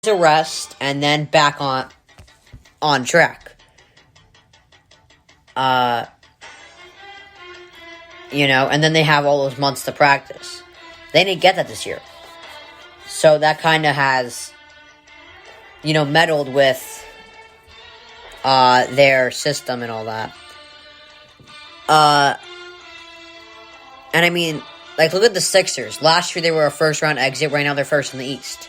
a rest and then back on track. And then they have all those months to practice. They didn't get that this year. So that kind of has, meddled with their system and all that. And I mean, look at the Sixers. Last year they were a first-round exit. Right now they're first in the East.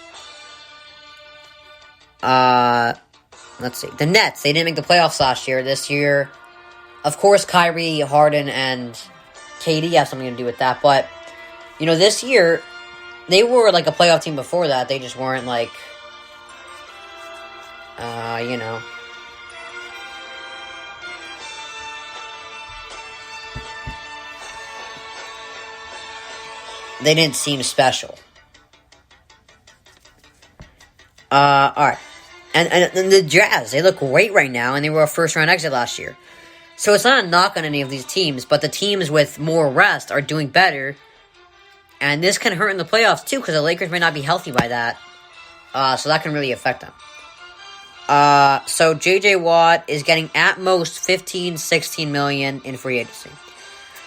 Let's see. The Nets, they didn't make the playoffs last year. This year, of course, Kyrie, Harden, and KD have something to do with that. But, this year, they were a playoff team before that. They just weren't they didn't seem special. Alright. And the Jazz, they look great right now, and they were a first-round exit last year. So it's not a knock on any of these teams, but the teams with more rest are doing better. And this can hurt in the playoffs, too, because the Lakers may not be healthy by that. So that can really affect them. So J.J. Watt is getting at most $15-16 million in free agency.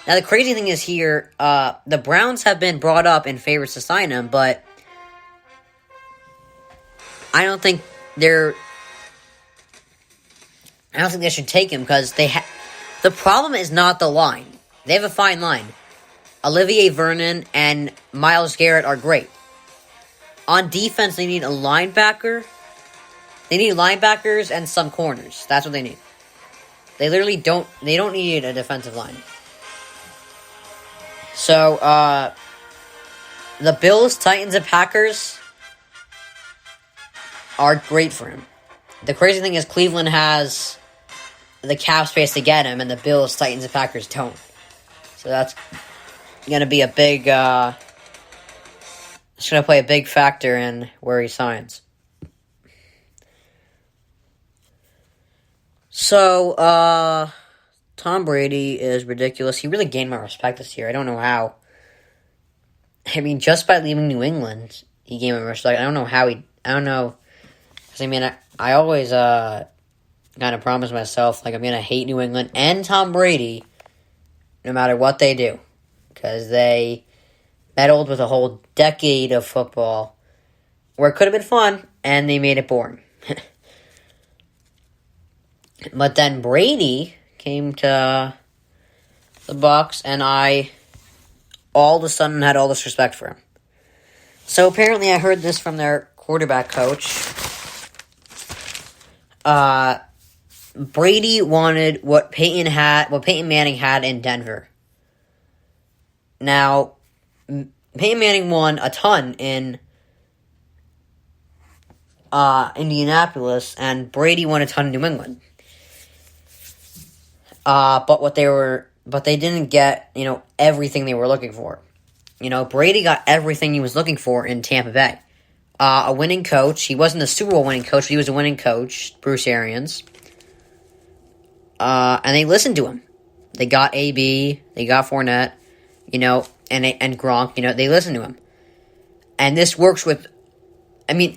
Now, the crazy thing is here, the Browns have been brought up in favors to sign him, but I don't think they should take him because the problem is not the line. They have a fine line. Olivier Vernon and Myles Garrett are great. On defense, they need a linebacker. They need linebackers and some corners. That's what they need. They literally don't need a defensive line. So, the Bills, Titans, and Packers are great for him. The crazy thing is Cleveland has the cap space to get him, and the Bills, Titans, and Packers don't. So that's going to be a big, it's going to play a big factor in where he signs. So, Tom Brady is ridiculous. He really gained my respect this year. I don't know how. I mean, just by leaving New England, he gained my respect. I don't know how I don't know. Because, I always kind of promise myself, I'm going to hate New England and Tom Brady no matter what they do. Because they meddled with a whole decade of football where it could have been fun, and they made it boring. But then Brady came to the Bucs, and I all of a sudden had all this respect for him. So apparently I heard this from their quarterback coach. Brady wanted what Peyton Manning had in Denver. Now, Peyton Manning won a ton in Indianapolis, and Brady won a ton in New England. But they didn't get, everything they were looking for. Brady got everything he was looking for in Tampa Bay. A winning coach. He wasn't a Super Bowl winning coach, but he was a winning coach, Bruce Arians. And they listened to him. They got AB, they got Fournette, and Gronk, they listened to him. And this works with, you're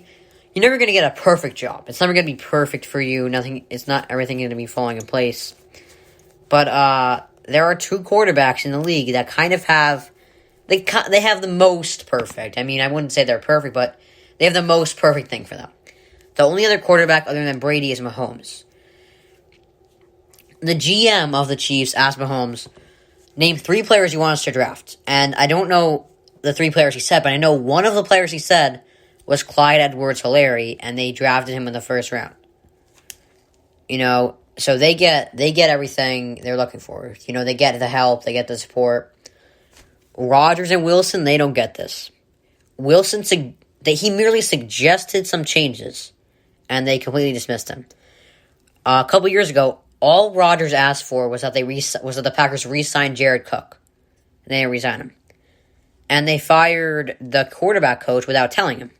never going to get a perfect job. It's never going to be perfect for you. It's not everything going to be falling in place. But there are two quarterbacks in the league that kind of have, they have the most perfect. I wouldn't say they're perfect, but they have the most perfect thing for them. The only other quarterback other than Brady is Mahomes. The GM of the Chiefs asked Mahomes, name 3 players you want us to draft. And I don't know the 3 players he said, but I know one of the players he said was Clyde Edwards-Helaire, and they drafted him in the first round. So they get everything they're looking for. They get the help, they get the support. Rodgers and Wilson, they don't get this. Wilson, he merely suggested some changes, and they completely dismissed him. A couple years ago, all Rodgers asked for was that the Packers re-sign Jared Cook. And they didn't re-sign him. And they fired the quarterback coach without telling him.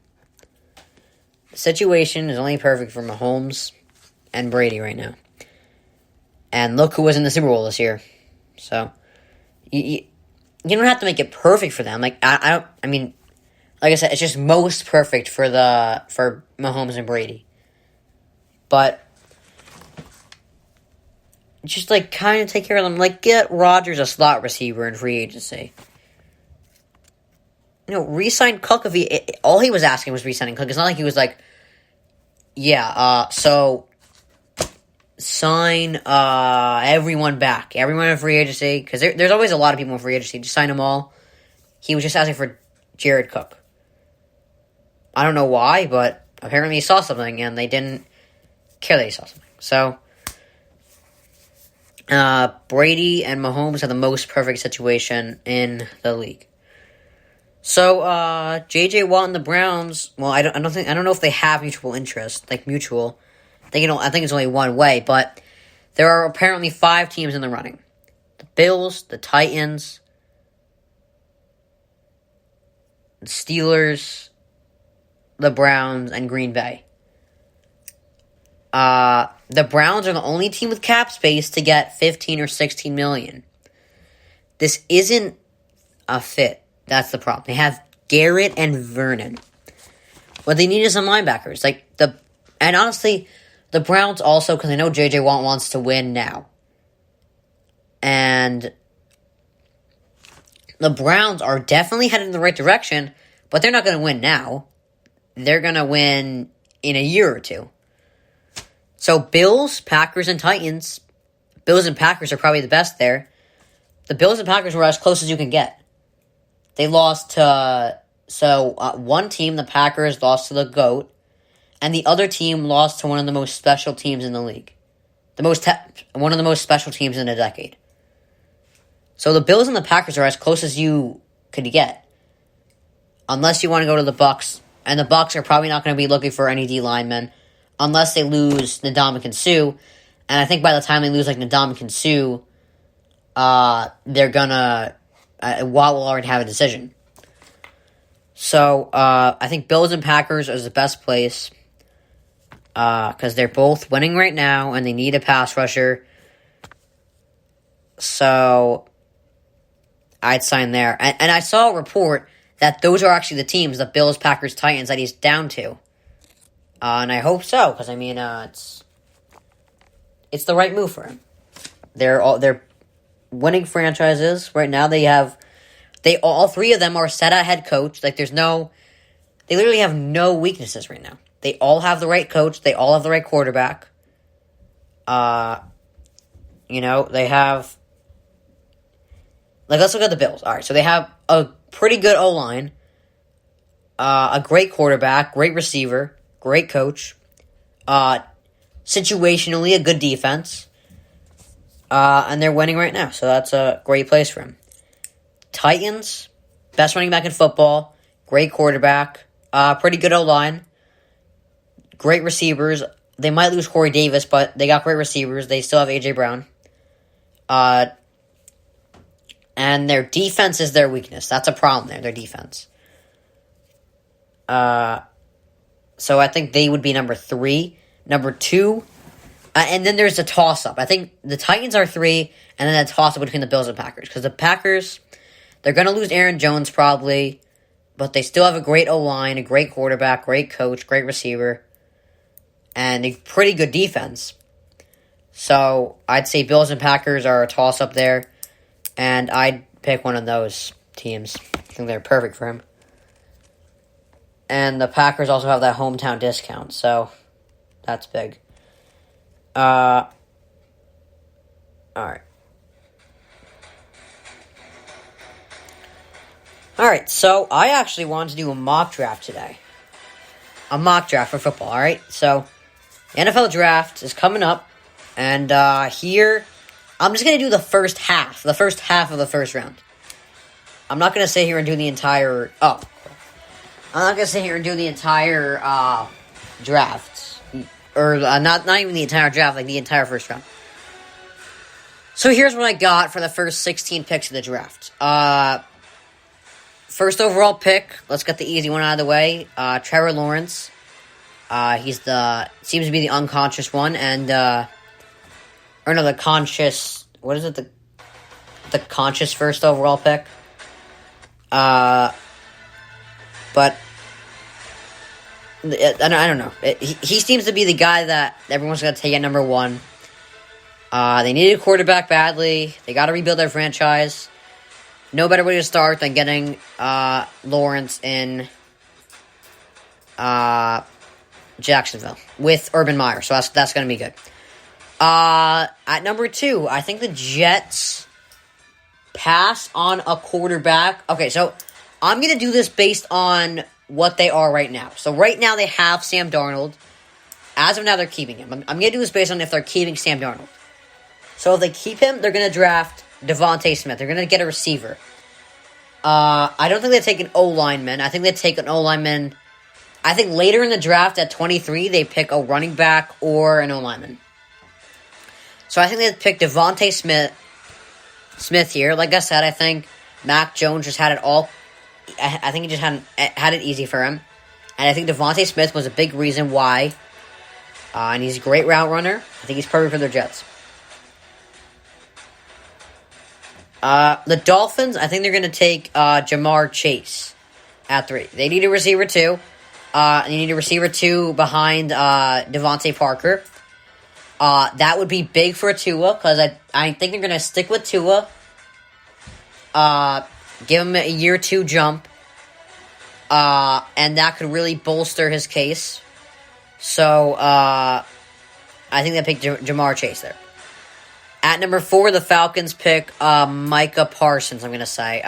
The situation is only perfect for Mahomes and Brady right now. And look who was in the Super Bowl this year. So, you don't have to make it perfect for them. like I said, it's just most perfect for Mahomes and Brady. But just like kind of take care of them. Like get Rodgers a slot receiver in free agency. Re-sign Cook all he was asking was re-signing Cook. It's not like he was like, yeah, so sign everyone back. Everyone in free agency. Because there's always a lot of people in free agency. Just sign them all. He was just asking for Jared Cook. I don't know why, but apparently he saw something and they didn't care that he saw something. So, Brady and Mahomes have the most perfect situation in the league. So, J.J. Watt and the Browns, well, I don't know if they have mutual interest, like mutual. I think it's only one way, but there are apparently 5 teams in the running. The Bills, the Titans, the Steelers, the Browns, and Green Bay. The Browns are the only team with cap space to get 15 or 16 million. This isn't a fit. That's the problem. They have Garrett and Vernon. What they need is some linebackers. And honestly, the Browns also, because I know J.J. Watt wants to win now. And the Browns are definitely headed in the right direction, but they're not going to win now. They're going to win in a year or two. So Bills, Packers, and Titans. Bills and Packers are probably the best there. The Bills and Packers were as close as you can get. They lost to... one team, the Packers, lost to the GOAT. And the other team lost to one of the most special teams in the league. One of the most special teams in a decade. So the Bills and the Packers are as close as you could get. Unless you want to go to the Bucs. And the Bucs are probably not going to be looking for any D-linemen. Unless they lose Ndamukong Suh. And I think by the time they lose Ndamukong Suh, they're going to... Watt will already have a decision. So, I think Bills and Packers is the best place. Because they're both winning right now, and they need a pass rusher. So, I'd sign there. And I saw a report that those are actually the teams, the Bills, Packers, Titans, that he's down to. And I hope so, because, it's the right move for him. They're winning franchises. Right now, all 3 of them are set at head coach. They literally have no weaknesses right now. They all have the right coach. They all have the right quarterback. They have... let's look at the Bills. All right, so they have a pretty good O-line, a great quarterback, great receiver, great coach, situationally a good defense, and they're winning right now, so that's a great place for him. Titans, best running back in football, great quarterback, pretty good O-line, great receivers. They might lose Corey Davis, but they got great receivers. They still have A.J. Brown. And their defense is their weakness. That's a problem there, their defense. So I think they would be number 3. Number 2, and then there's a toss-up. I think the Titans are 3, and then a toss-up between the Bills and Packers. Because the Packers, they're going to lose Aaron Jones probably, but they still have a great O-line, a great quarterback, great coach, great receiver, and a pretty good defense. So I'd say Bills and Packers are a toss-up there, and I'd pick one of those teams. I think they're perfect for him. And the Packers also have that hometown discount, so that's big. Alright. Alright, so I actually wanted to do a mock draft today. A mock draft for football, alright? So, the NFL draft is coming up, and here, I'm just going to do the first half of the first round. I'm not going to sit here and do the entire... I'm not going to sit here and do the entire draft. Or not even the entire draft, like the entire first round. So here's what I got for the first 16 picks of the draft. First overall pick, let's get the easy one out of the way. Trevor Lawrence. Seems to be the unconscious one, and the conscious. What is it? The conscious first overall pick. But I don't know. He seems to be the guy that everyone's going to take at number one. They needed a quarterback badly. They got to rebuild their franchise. No better way to start than getting Lawrence in Jacksonville with Urban Meyer. So that's going to be good. At number 2, I think the Jets pass on a quarterback. Okay, so I'm going to do this based on what they are right now. So right now they have Sam Darnold. As of now, they're keeping him. I'm going to do this based on if they're keeping Sam Darnold. So if they keep him, they're going to draft Devontae Smith. They're going to get a receiver. I don't think they take an O-lineman. I think they take an O-lineman. I think later in the draft at 23, they pick a running back or an O-lineman. So I think they pick Devontae Smith here. Like I said, I think Mac Jones just had it all. I think he just had it easy for him. And I think Devontae Smith was a big reason why. And he's a great route runner. I think he's perfect for their Jets. The Dolphins, I think they're going to take Jamar Chase at 3. They need a receiver too. They need a receiver too behind Devontae Parker. That would be big for Tua because I think they're going to stick with Tua. Give him a year 2 jump. And that could really bolster his case. So, I think they pick Jamar Chase there. At number 4, the Falcons pick Micah Parsons, I'm going to say.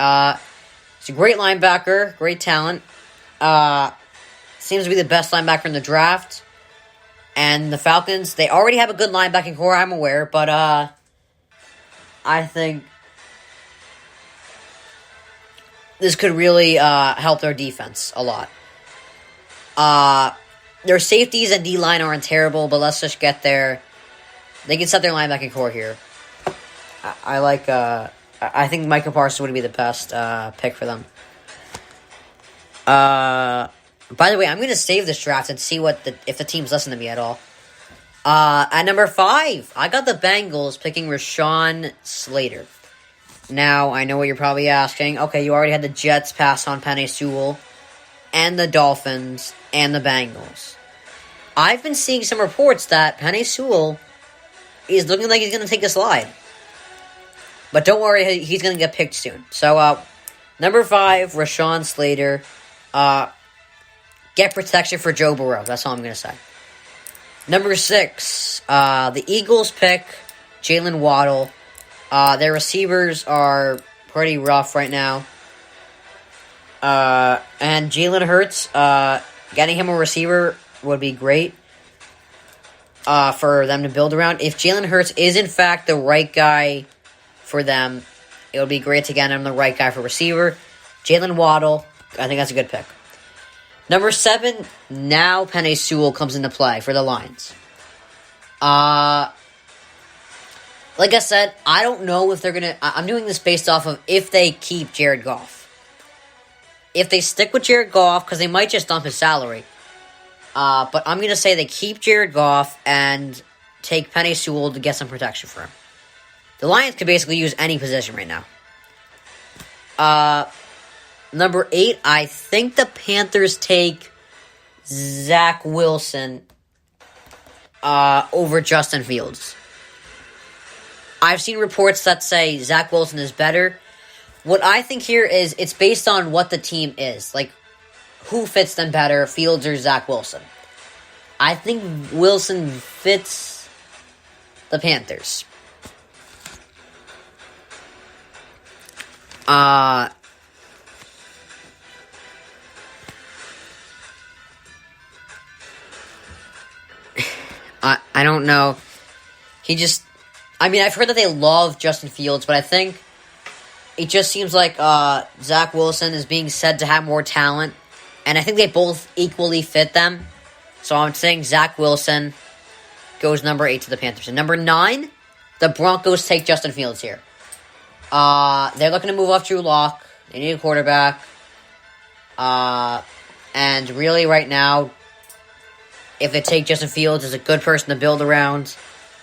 He's a great linebacker, great talent. Seems to be the best linebacker in the draft. And the Falcons, they already have a good linebacking core, I'm aware. But I think this could really help their defense a lot. Their safeties and D-line aren't terrible, but let's just get there. They can set their linebacking core here. I think Micah Parsons would be the best pick for them. By the way, I'm going to save this draft and see if the teams listen to me at all. At number 5, I got the Bengals picking Rashawn Slater. Now, I know what you're probably asking. Okay, you already had the Jets pass on Penei Sewell, and the Dolphins, and the Bengals. I've been seeing some reports that Penei Sewell is looking like he's going to take a slide. But don't worry, he's going to get picked soon. So, number 5, Rashawn Slater. Get protection for Joe Burrow. That's all I'm going to say. Number 6, the Eagles pick Jalen Waddle. Their receivers are pretty rough right now. And Jalen Hurts, getting him a receiver would be great for them to build around. If Jalen Hurts is in fact the right guy for them, it would be great to get him the right guy for receiver. Jalen Waddle, I think that's a good pick. Number 7, now Penei Sewell comes into play for the Lions. Like I said, I don't know if they're going to... I'm doing this based off of if they keep Jared Goff. If they stick with Jared Goff, because they might just dump his salary. But I'm going to say they keep Jared Goff and take Penei Sewell to get some protection for him. The Lions could basically use any position right now. Number 8, I think the Panthers take Zach Wilson over Justin Fields. I've seen reports that say Zach Wilson is better. What I think here is it's based on what the team is. Like, who fits them better, Fields or Zach Wilson? I think Wilson fits the Panthers. I don't know. I've heard that they love Justin Fields, but I think it just seems like Zach Wilson is being said to have more talent, and I think they both equally fit them. So I'm saying Zach Wilson goes number 8 to the Panthers. And number 9, the Broncos take Justin Fields here. They're looking to move off Drew Lock. They need a quarterback. And really right now, if they take Justin Fields as a good person to build around,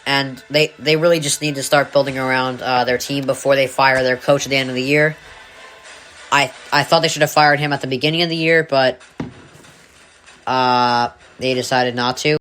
and they really just need to start building around their team before they fire their coach at the end of the year. I thought they should have fired him at the beginning of the year, but they decided not to.